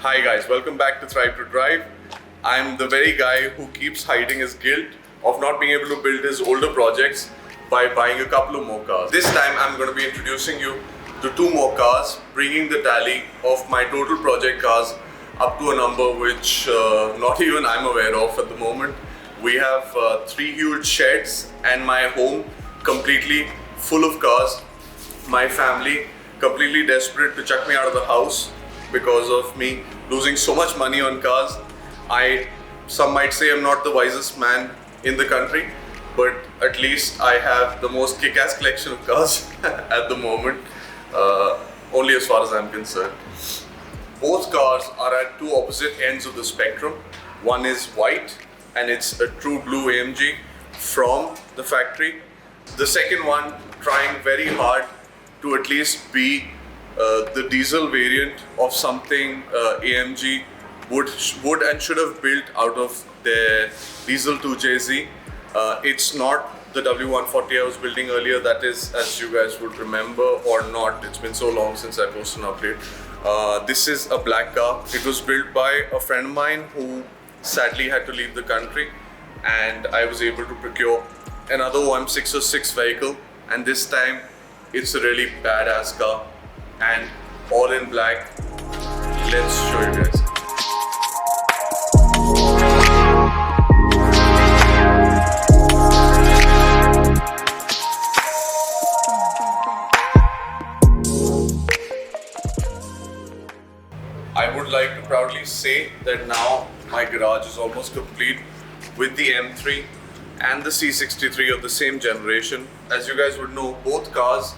Hi guys, welcome back to Thrive to Drive. I'm the very guy who keeps hiding his guilt of not being able to build his older projects by buying a couple of more cars. This time I'm going to be introducing you to two more cars, bringing the tally of my total project cars up to a number which not even I'm aware of at the moment. We have three huge sheds and my home completely full of cars. My family completely desperate to chuck me out of the house because of me losing so much money on cars. Some might say I'm not the wisest man in the country, but at least I have the most kick-ass collection of cars at the moment, only as far as I'm concerned. Both cars are at two opposite ends of the spectrum. One is white and it's a true blue AMG from the factory. The second one trying very hard to at least be the diesel variant of something AMG would and should have built out of their Diesel 2JZ. It's not the W140 I was building earlier. That is, as you guys would remember or not, it's been so long since I posted an update. This is a black car. It was built by a friend of mine who sadly had to leave the country, and I was able to procure another OM606 vehicle, and this time it's a really badass car and all in black. Let's show you guys. I would like to proudly say that now my garage is almost complete with the M3 and the C63 of the same generation. As you guys would know, both cars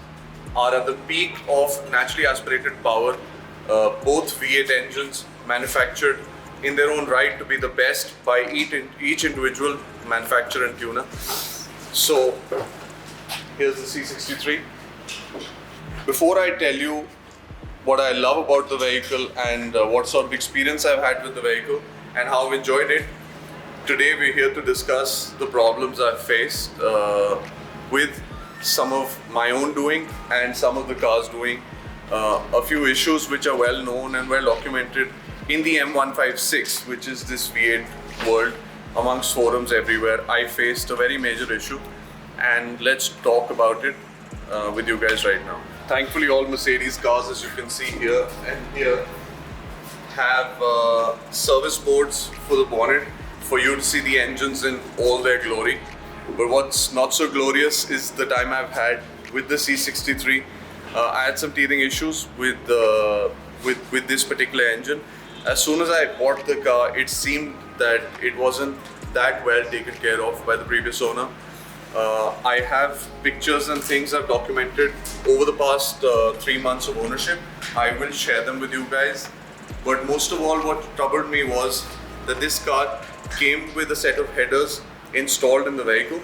are at the peak of naturally aspirated power. Both V8 engines manufactured in their own right to be the best by each individual manufacturer and tuner. So here's the C63. Before I tell you what I love about the vehicle and what sort of experience I've had with the vehicle and how I've enjoyed it, today we're here to discuss the problems I've faced with some of my own doing and some of the cars doing. A few issues which are well known and well documented in the M156, which is this V8 world, amongst forums everywhere. I faced a very major issue, and let's talk about it with you guys right now. Thankfully, all Mercedes cars, as you can see here and here, have service modes for the bonnet for you to see the engines in all their glory. But what's not so glorious is the time I've had with the C63. I had some teething issues with this particular engine. As soon as I bought the car, it seemed that it wasn't that well taken care of by the previous owner. I have pictures and things I've documented over the past 3 months of ownership. I will share them with you guys. But most of all, what troubled me was that this car came with a set of headers installed in the vehicle,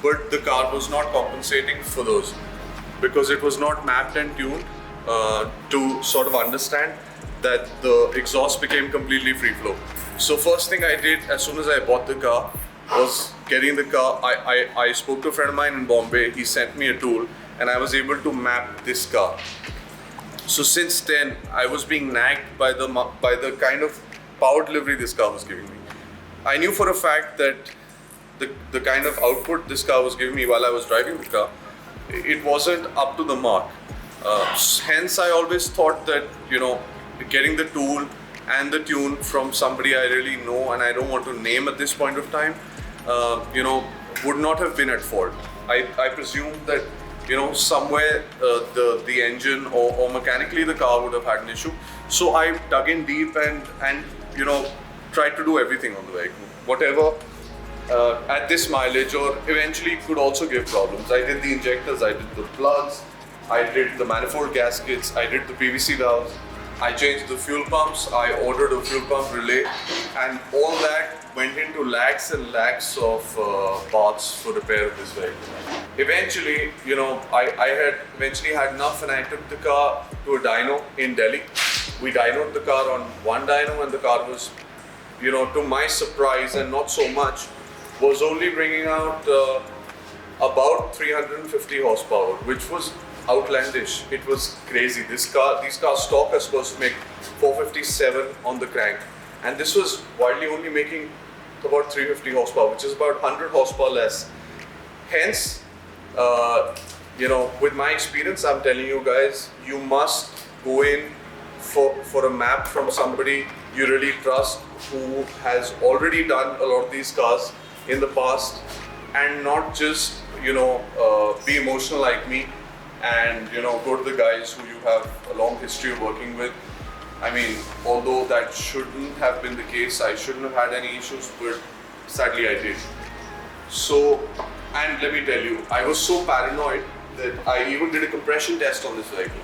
but the car was not compensating for those because it was not mapped and tuned to sort of understand that the exhaust became completely free flow. So first thing I did as soon as I bought the car was getting the car. I spoke to a friend of mine in Bombay. He sent me a tool and I was able to map this car. So since then I was being nagged by the kind of power delivery this car was giving me. I knew for a fact that the kind of output this car was giving me while I was driving the car, it wasn't up to the mark. Hence I always thought that, getting the tool and the tune from somebody I really know and I don't want to name at this point of time, would not have been at fault. I presume that, somewhere the engine or mechanically the car would have had an issue. So I dug in deep and tried to do everything on the vehicle. Whatever at this mileage or eventually could also give problems. I did the injectors, I did the plugs, I did the manifold gaskets, I did the PVC valves, I changed the fuel pumps, I ordered a fuel pump relay, and all that went into lakhs and lakhs of parts for repair of this vehicle. Eventually, I had had enough and I took the car to a dyno in Delhi. We dynoed the car on one dyno and the car was, to my surprise and not so much, was only bringing out about 350 horsepower, which was outlandish. It was crazy. These cars stock are supposed to make 457 on the crank, and this was widely only making about 350 horsepower, which is about 100 horsepower less. Hence, with my experience, I'm telling you guys, you must go in for a map from somebody you really trust, who has already done a lot of these cars in the past, and not just be emotional like me and go to the guys who you have a long history of working with. I mean, although that shouldn't have been the case, I shouldn't have had any issues, but sadly I did. So, and let me tell you, I was so paranoid that I even did a compression test on this vehicle.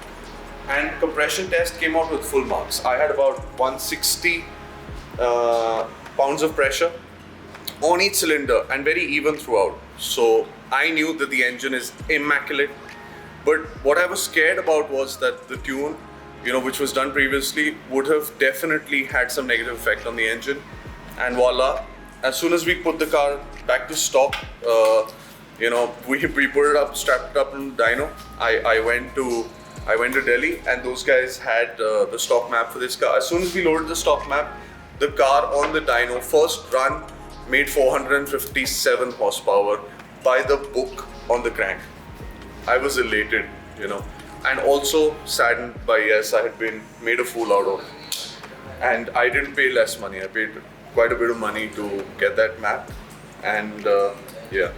And compression test came out with full marks. I had about 160 pounds of pressure on each cylinder and very even throughout. So I knew that the engine is immaculate. But what I was scared about was that the tune, which was done previously, would have definitely had some negative effect on the engine. And voila, as soon as we put the car back to stock, we put it up, strapped it up in the dyno. I went to Delhi, and those guys had the stock map for this car. As soon as we loaded the stock map, the car on the dyno first run made 457 horsepower by the book on the crank. I was elated, and also saddened by, yes, I had been made a fool out of. And I didn't pay less money. I paid quite a bit of money to get that map, and yeah.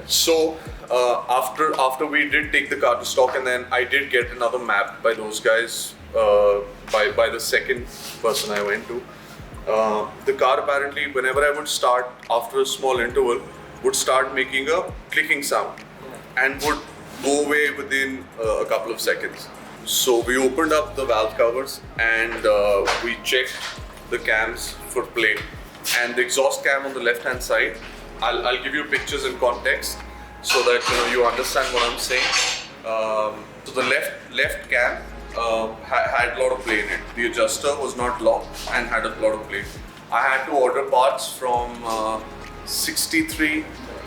So after we did take the car to stock, and then I did get another map by those guys, by the second person I went to. The car apparently, whenever I would start after a small interval, would start making a clicking sound and would go away within a couple of seconds. So we opened up the valve covers and we checked the cams for play, and the exhaust cam on the left hand side, I'll give you pictures in context so that you understand what I'm saying. So the left cam had a lot of play in it. The adjuster was not locked and had a lot of play. I had to order parts from 63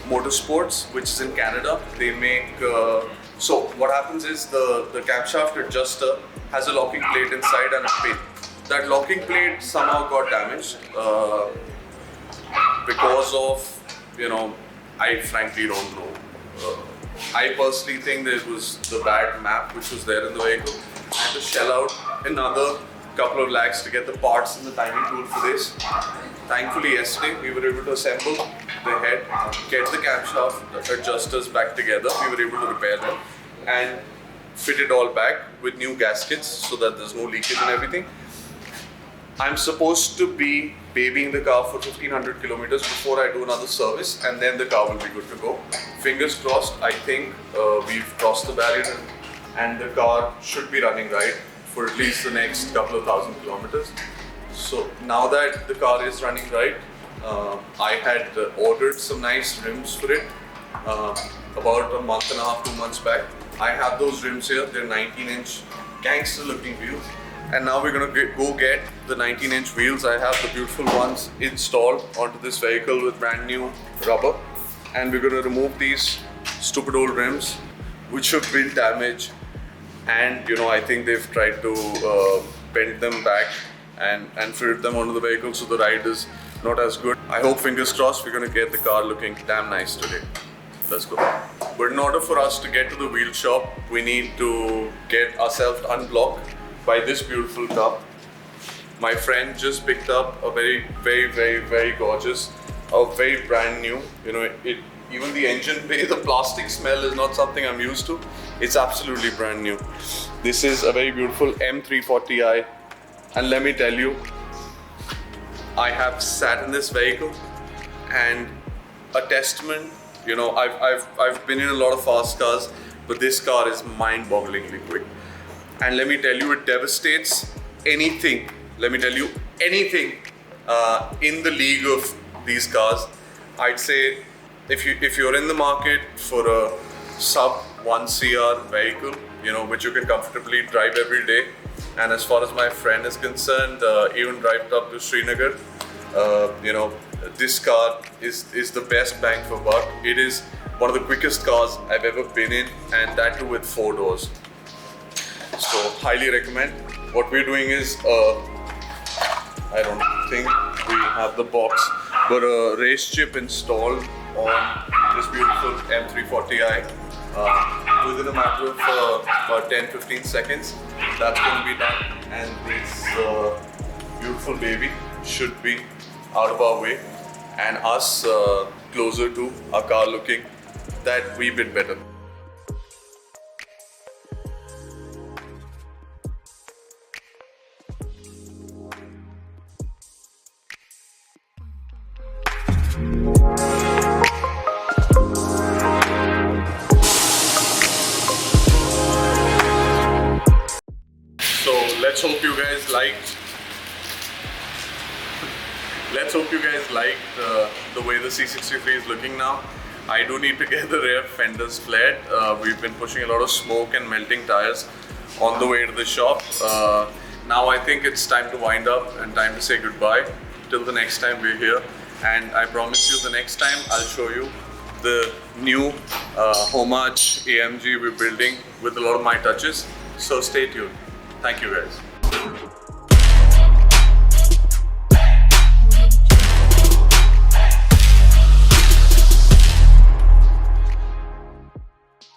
Motorsports, which is in Canada. They make so what happens is the camshaft adjuster has a locking plate inside and a pin. That locking plate somehow got damaged because of, I frankly don't know. I personally think that it was the bad map which was there in the vehicle. I had to shell out another couple of lakhs to get the parts and the timing tool for this. Thankfully, yesterday we were able to assemble the head, get the camshaft adjusters back together. We were able to repair them and fit it all back with new gaskets so that there's no leakage and everything. I'm supposed to be babying the car for 1500 kilometers before I do another service, and then the car will be good to go. Fingers crossed, I think we've crossed the barrier and the car should be running right for at least the next couple of thousand kilometers. So now that the car is running right, I had ordered some nice rims for it about a month and a half, 2 months back. I have those rims here. They're 19-inch gangster looking wheels. And now we're gonna go get the 19-inch wheels. I have the beautiful ones installed onto this vehicle with brand new rubber. And we're gonna remove these stupid old rims, which have been damaged. And I think they've tried to bend them back and fit them onto the vehicle so the ride is not as good. I hope, fingers crossed, we're gonna get the car looking damn nice today. Let's go. But in order for us to get to the wheel shop, we need to get ourselves unblocked by this beautiful car. My friend just picked up a very, very, very, very gorgeous, a very brand new. Even the engine bay, the plastic smell is not something I'm used to. It's absolutely brand new. This is a very beautiful M340i, and let me tell you, I have sat in this vehicle, and a testament. I've been in a lot of fast cars, but this car is mind-bogglingly quick. And let me tell you, it devastates anything. Let me tell you, anything in the league of these cars. I'd say if you're in the market for a sub 1 CR vehicle, which you can comfortably drive every day, and as far as my friend is concerned, even drive up to Srinagar, this car is the best bang for buck. It is one of the quickest cars I've ever been in, and that too with 4 doors. So highly recommend. what we're doing is, I don't think we have the box, but a race chip installed on this beautiful M340i within a matter of about 10-15 seconds. That's going to be done, and this beautiful baby should be out of our way and us closer to our car looking that wee bit better. So let's hope you guys liked. Let's hope you guys liked the way the C63 is looking now. I do need to get the rear fenders flared. We've been pushing a lot of smoke and melting tires on the way to the shop. Now I think it's time to wind up and time to say goodbye till the next time we're here. And I promise you the next time I'll show you the new homage AMG we're building with a lot of my touches. So stay tuned. Thank you guys.